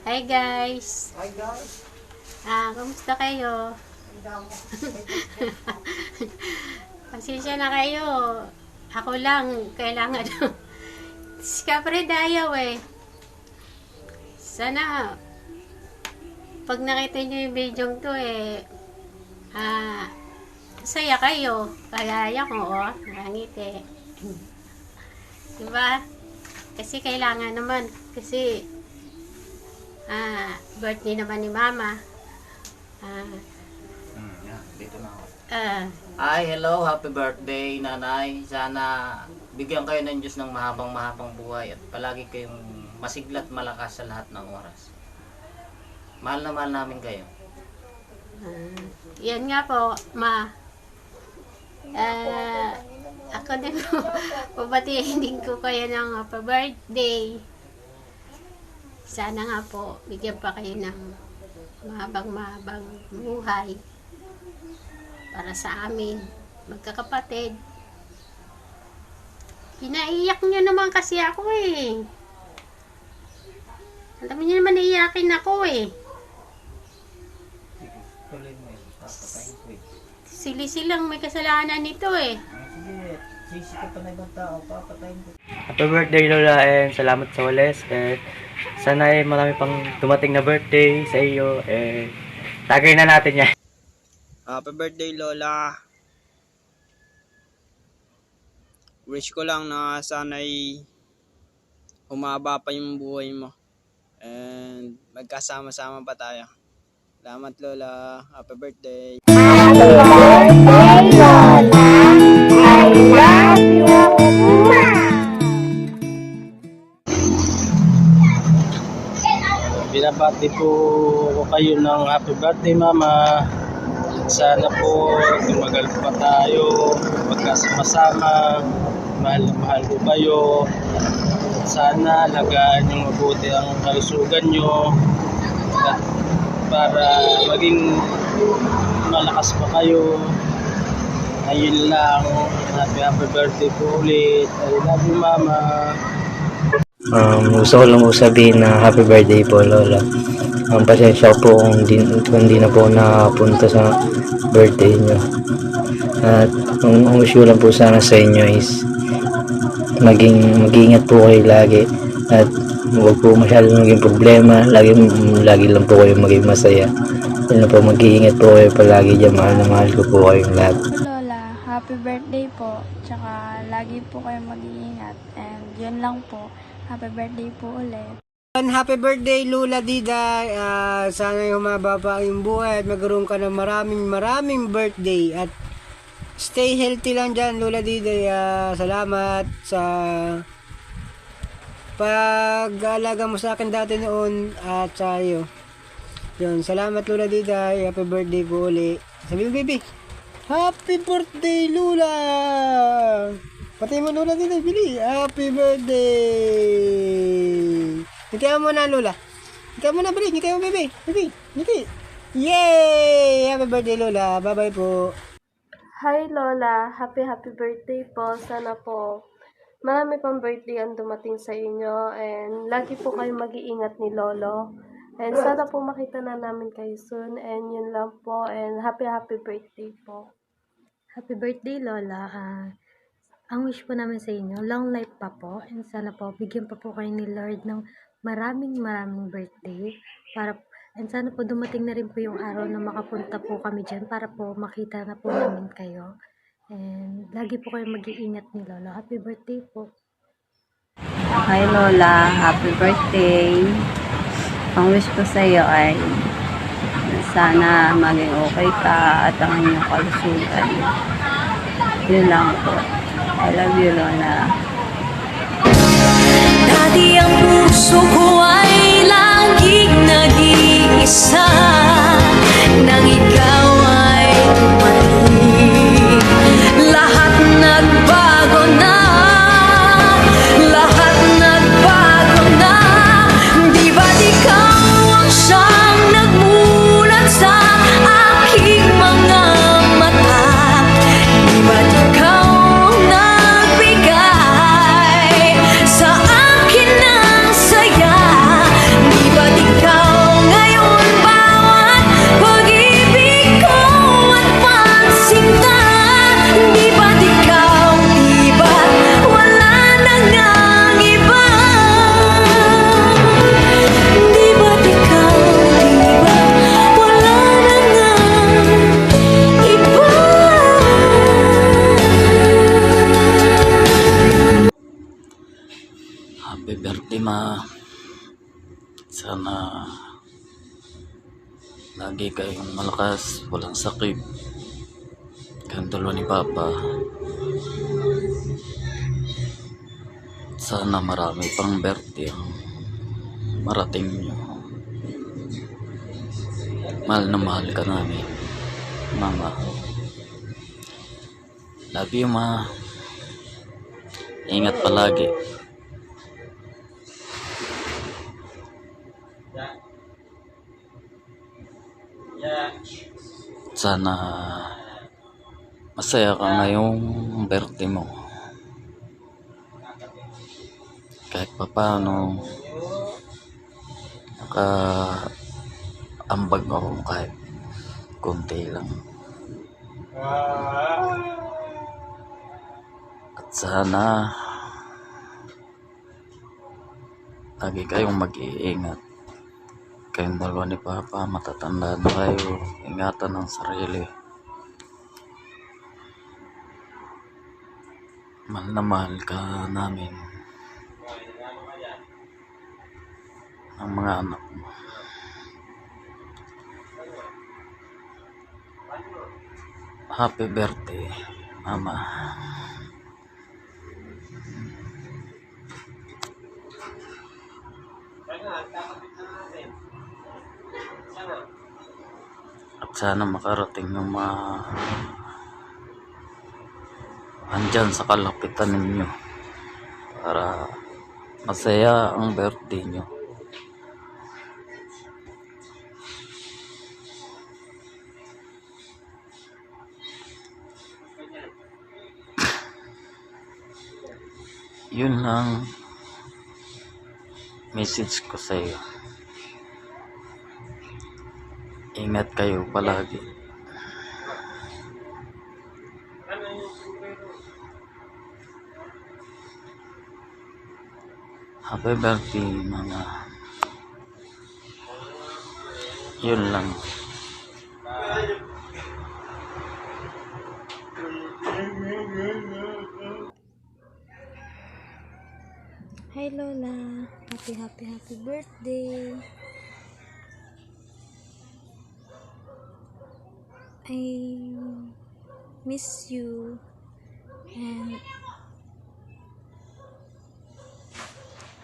Hi guys. Hi guys. Kumusta kayo? Pasensya na kayo. Ako lang, kailangan. Kapre dayaw eh. Sana, pag nakita nyo yung video to eh, saya kayo. Kagaya ko, oh, nakangiti. Diba? Kasi kailangan naman. Kasi, birthday naman ni Mama. Dito na ako. Hi, hello, happy birthday, nanay. Sana bigyan kayo ng Diyos ng mahabang buhay at palagi kayong masiglat malakas sa lahat ng oras. Mahal na mahal namin kayo. Yan nga po, Ma. Ako din po, pabatiin din ko kayo ng happy birthday. Sana nga po, bigyan pa kayo ng mahabang buhay para sa amin, magkakapatid. Pinaiyak nyo naman kasi ako eh. Alam niyo naman naiyakin ako eh. Tuloy mo eh, papatayin ko eh. Sili-silang may kasalanan nito eh. Sige, sisi ka pa na ibang tao, papatayin ko. Happy birthday Lola and salamat sa walis. Sana ay marami pang dumating na birthday sa iyo. Tagay na natin yan. Happy birthday Lola. Wish ko lang na sana'y humaba pa yung buhay mo. And magkasama-sama pa tayo. Salamat Lola. Happy birthday. Happy birthday, Lola. I love you, Ma. Binabati po ko kayo ng happy birthday Mama. Sana po tumagal pa tayo, magkasama-sama, mahal na mahal ko kayo. Sana lagaan yung mabuti ang kalusugan nyo at para maging malakas pa kayo. Ayun lang, happy birthday po ulit. I love you Mama. Gusto ko lang po sabihin na happy birthday po Lola. Pasensya po kung hindi na po nakapunta sa birthday nyo. At ang wish ko lang po sana sa inyo is mag-ingat po kayo lagi. At huwag po masyadong maging problema. Lagi lang po kayo maging masaya. Yun na po, mag-iingat po kayo palagi dyan. Mahal na mahal ko po kayong lahat. Lola, happy birthday po. Tsaka lagi po kayo mag-iingat. And yun lang po. Happy birthday po ulit. Happy birthday Lula Diday. Sana humaba pa yung buhay at magkaroon ka ng maraming birthday at stay healthy lang dyan Lula Diday. Salamat sa pag-aalaga mo sa akin dati noon at sa iyo. Yun, salamat Lula Diday. Happy birthday po ulit. Sabi mo baby, happy birthday Lula. Pati mo Lula Diday, bili. Happy birthday. Ngiti mo na Lola. Ngiti mo na bali. Ngiti mo baby. Baby. Ngiti. Yay! Happy birthday Lola. Bye bye po. Hi Lola. Happy birthday po. Sana po marami pang birthday ang dumating sa inyo. And lagi po kayo mag-iingat ni Lolo. And sana po makita na namin kayo soon. And yun lang po. And happy birthday po. Happy birthday, Lola. Ang wish po namin sa inyo, long life pa po. And sana po, bigyan pa po kayo ni Lord ng maraming birthday. And sana po dumating na rin po yung araw na makapunta po kami dyan para po makita na po namin kayo. And lagi po kayo mag-iingat ni Lola. Happy birthday po. Hi Lola, happy birthday. Ang wish ko sa iyo ay sana maging okay ka at ang inyong kalusugan. Yun lang po. I love you, Lola. Dati ang puso ko ay laging nag-iisa nang ikaw ay dumating. Lahat nagbago na. Lahat nagbago na. Di ba't ikaw ang siyang nagmulat sa aking mga mata? Di ba't ikaw nagbigay sa akin ng saya? Sana lagi kayong malakas, walang sakit. Kayong dalawa ni Papa. Sana marami pang birthday ang marating nyo. Mahal na mahal ka namin, Mama. Love you, Ma. Ingat palagi. Sana masaya ka ngayong birthday mo. Kahit papaano nakaambag ako kahit konti lang. At sana lagi kayong mag-iingat. Kayong dalawa ni Papa, matatanda na kayo. Ingatan ang sarili. Mahal na mahal ka namin. Ang mga anak mo. Happy birthday, Mama. At sana makarating yung mga andyan sa kalapitan ninyo para masaya ang birthday nyo. Yun lang message ko sa iyo. Ingat kayo palagi. Happy birthday, Mama. Yun lang. Hi Lola, happy birthday. I miss you and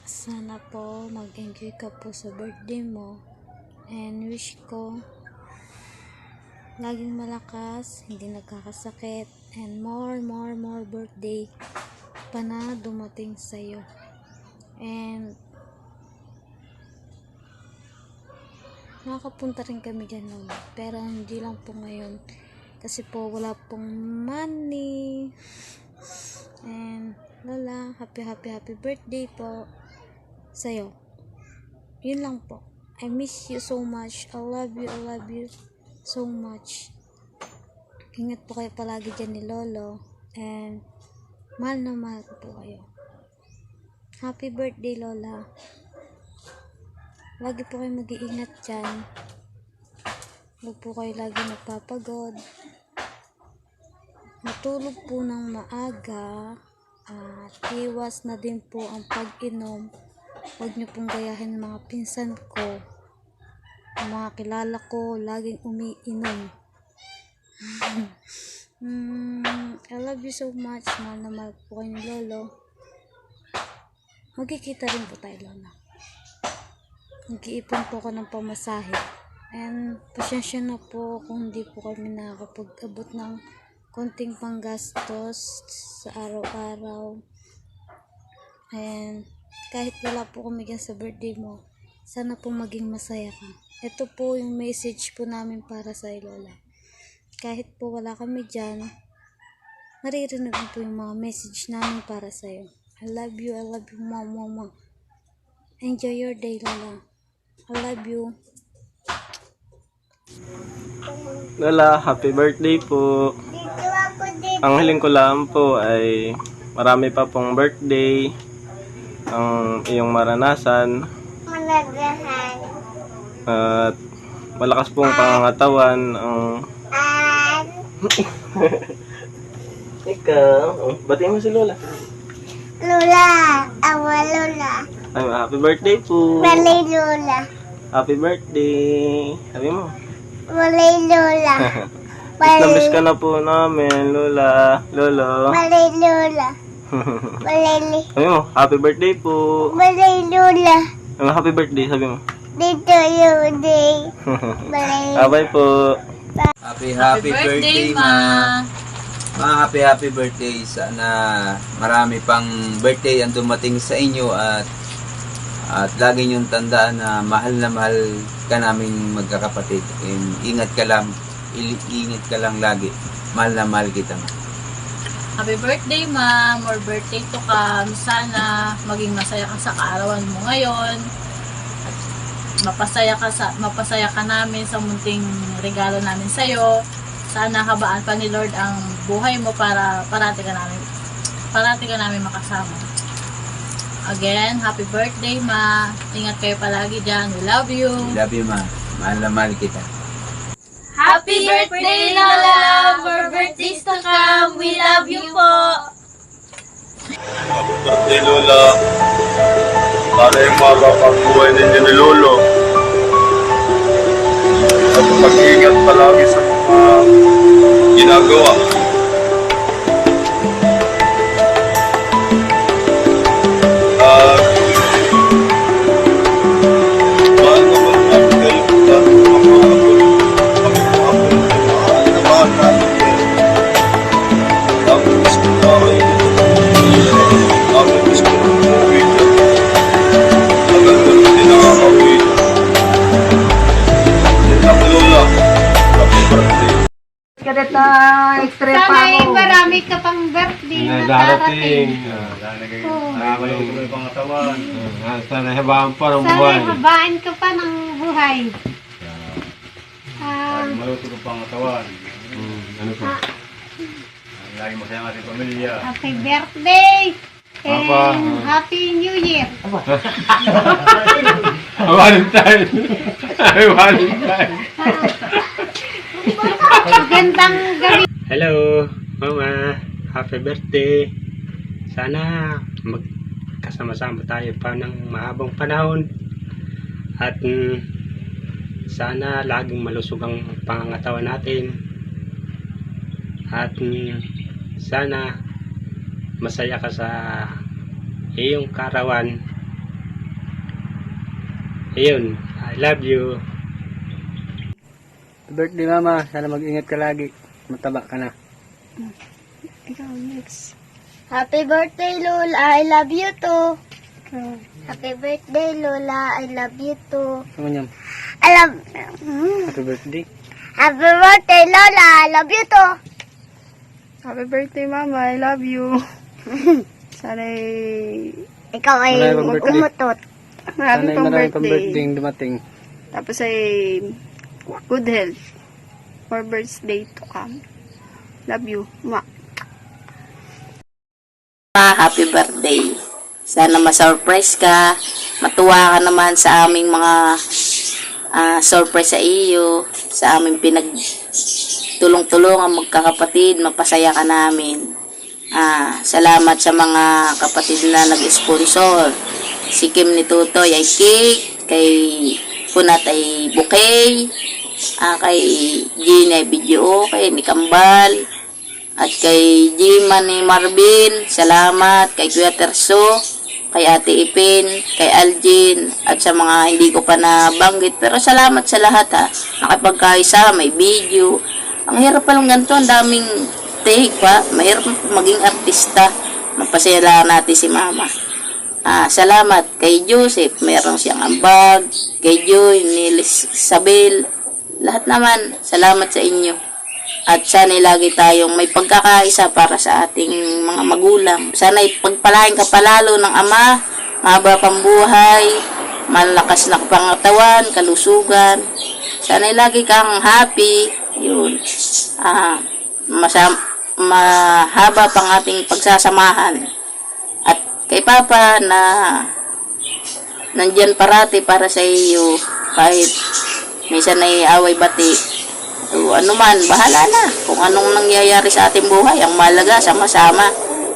sana po mag-enjoy ka po sa birthday mo and wish ko laging malakas, hindi nagkakasakit and more birthday pa na dumating sa'yo. And makakapunta rin kami dyan, Lola, pero hindi lang po ngayon kasi po wala pong money. And Lola, happy birthday po sa'yo. Yun lang po. I miss you so much. I love you so much. Ingat po kayo palagi dyan ni Lolo and mahal na mahal ko po kayo. Happy birthday, Lola. Lagi po kayo mag-iingat dyan. Huwag po kayo lagi nagpapagod. Matulog po ng maaga. At iwas na din po ang pag-inom. Huwag niyo pong gayahin mga pinsan ko. Ang mga kilala ko, laging umiinom. I love you so much. Mahal na mahal po kayo ni Lolo. Magkikita rin po tayo, Lola. Nag-iipon po ako ng pamasahe. And pasensya na po kung hindi po kami nakakapag-abot ng konting panggastos sa araw-araw. And kahit wala po kami dyan sa birthday mo, sana po maging masaya ka. Ito po yung message po namin para sa Lola. Kahit po wala kami dyan, naririnig po yung mga message namin para sa'yo. I love you, Mama. Enjoy your day, Lola. I love you. Lola, happy birthday po. Ang hiling ko lang po ay marami pa pong birthday ang iyong maranasan. At malakas pong pangangatawan ang ikaw. Batiin mo si Lola. Lola, awa Lola. Ay, happy birthday po. Malay Lola. Happy birthday. Sabi mo. Malay Lola. Miss ka na po namin, Lola. Lolo. Malay Lola. Malay Sabi mo, happy birthday po. Malay Lola. Happy birthday, sabi mo. Dito yung day. Malay. Bye po. Happy birthday, Ma. Ma, happy birthday. Sana marami pang birthday ang dumating sa inyo at lagi niyong tandaan na mahal ka namin magkakapatid. Ingat ka lang lagi. Mahal na mahal kita, Ma. Happy birthday, Ma. More birthday to come. Sana maging masaya ka sa kaarawan mo ngayon. At mapasaya ka namin sa munting regalo namin sa iyo. Sana habaan pa ni Lord ang buhay mo para parati ka namin makasama. Again, happy birthday, Ma. Ingat kayo palagi dyan. We love you. Love you, Ma. Mahal na mahal kita. Happy birthday, Lola! More birthdays to come. We love you po. Happy birthday, Lola. Para yung mapapabuhay ninyo ni Lolo. At mag-iingat palagi sa mga ginagawa. Mahal na mahal kayo sa mga Sana'y marami ka pang birthday na darating. Tuloy pangatawan. Sana habaan pa ng Sana'y habaan ka pa ng buhay. Maluto ng pangatawan. Ano pa? Lagi masaya ang ating pamilya. Happy birthday! And Happy New Year! Valentine! Valentine! Magandang gabi! Hello, Mama. Happy birthday. Sana magkasama-sama tayo pa ng mahabang panahon. At sana laging malusog ang pangangatawan natin. At sana masaya ka sa iyong karawan. Ayun, I love you. Birthday, Mama. Sana mag-ingat ka lagi. Mataba ka na. Ikaw, next. Happy birthday, Lola. I love you too. Happy birthday, Lola. I love you too. Ano yan? I love... Happy birthday. Happy birthday, Lola. I love you too. Happy birthday, Mama. I love you. Sana'y Ikaw ay umutot. maraming pang birthday. Dumating. Tapos ay good health. More birthday to come. Love you, Ma. Happy birthday. Sana ma-surprise ka. Matuwa ka naman sa aming mga surprise sa iyo. Sa aming pinagtulong-tulungan magkakapatid. Mapasaya ka namin. Salamat sa mga kapatid na nag-sponsor. Si Kim ni Tutoy ay cake. Kay Punat ay bouquet. Kay Gina ay video. Kay ni Kambal. At kay Jima ni Marvin, salamat. Kay Kuya Terso, kay Ate Ipin, kay Aljin, at sa mga hindi ko pa nabanggit. Pero salamat sa lahat ha. Nakipagkaisa, may video. Ang hirap palang ganito, ang daming take pa. Mahirap maging artista. Mapasaya natin si Mama. Salamat kay Joseph, meron siyang ambag. Kay Joy, ni Isabel. Lahat naman, salamat sa inyo. At sana'y lagi tayong may pagkakaisa para sa ating mga magulang. Sana'y pagpalain ka palalo ng Ama, mahaba pang buhay, malakas na pangatawan, kalusugan. Sana'y lagi kang happy. Yun. Mahaba pang ating pagsasamahan. At kay Papa na nandyan parati para sa iyo kahit minsan ay away bati. Ano man, bahala na. Kung anong nangyayari sa ating buhay, ang malaga, sama-sama,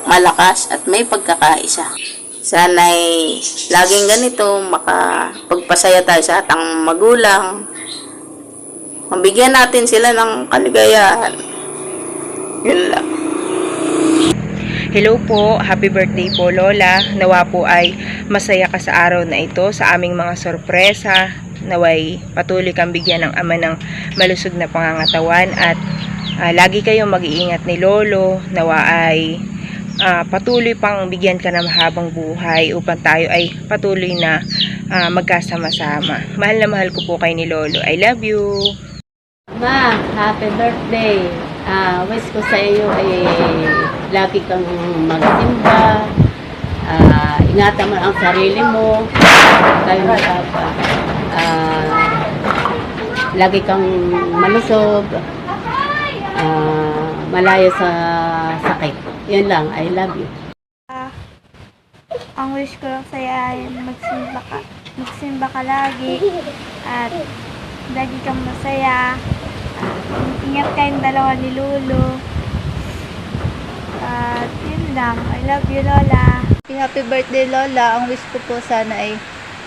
malakas, at may pagkakaisa. Sana'y laging ganito, makapagpasaya tayo sa atang magulang. Mabigyan natin sila ng kaligayahan. Yun lang. Hello po, happy birthday po Lola. Nawa po ay masaya ka sa araw na ito sa aming mga sorpresa. Naway patuloy kang bigyan ng ama ng malusog na pangangatawan at lagi kayong mag-iingat ni Lolo. Nawa ay patuloy pang bigyan ka ng mahabang buhay upang tayo ay patuloy na magkasama-sama. Mahal na mahal ko po kay ni Lolo. I love you. Ma, happy birthday. Wish ko sa iyo ay lagi kang magsimba. Ingatan mo ang sarili mo. Kayo na Papa. Lagi kang malusog. Malayo sa sakit. Yun lang, I love you. Ang wish ko lang sa'yo ay magsimba ka lagi at lagi kang masaya. Ingat kayong dalawa ni Lolo. At yun lang. I love you, Lola. Happy birthday, Lola. Ang wish ko po sana ay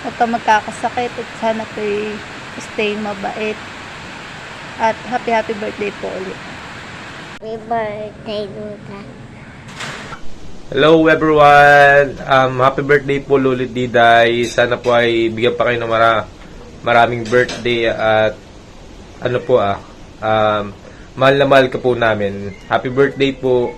huwag ka magkakasakit at sana po stay mabait. At happy birthday po ulit. Happy birthday, Lola. Hello everyone! Happy birthday po Lolo Diday. Sana po ay bigyan pa kayo ng maraming birthday at mahal na mahal ka po namin. Happy birthday po.